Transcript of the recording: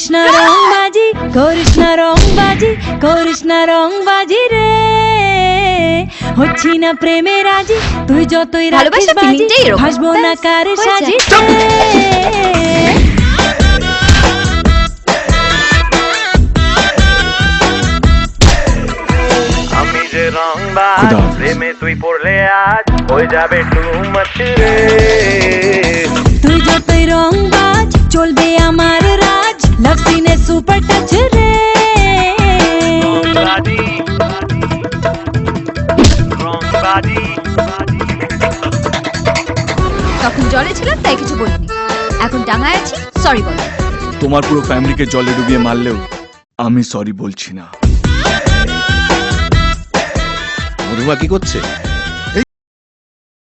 কৃষ্ণ রংবাজি কৃষ্ণ রংবাজি কৃষ্ণ রংবাজি রে হচ্ছি না প্রেমে রাজি তুই যতই রাখিস বাজি ভাসবো না কার সাজি আমি যে রংবাজ প্রেমে তুই পড়লে আজ হয়ে যাবে টু মাচ রে তুই যতই রংবাজ চলবে আমার রাজ লাভ সিনে সুপার টাচ রে রংবাজি রংবাজি তখন জলে ছিলাম তাই কিছু বলিনি, এখন ডাঙায় আছি সরি বল। তোমার পুরো ফ্যামিলিকে জলে ডুবিয়ে মারলেও আমি সরি বলছি না। মধুমা কি করছে?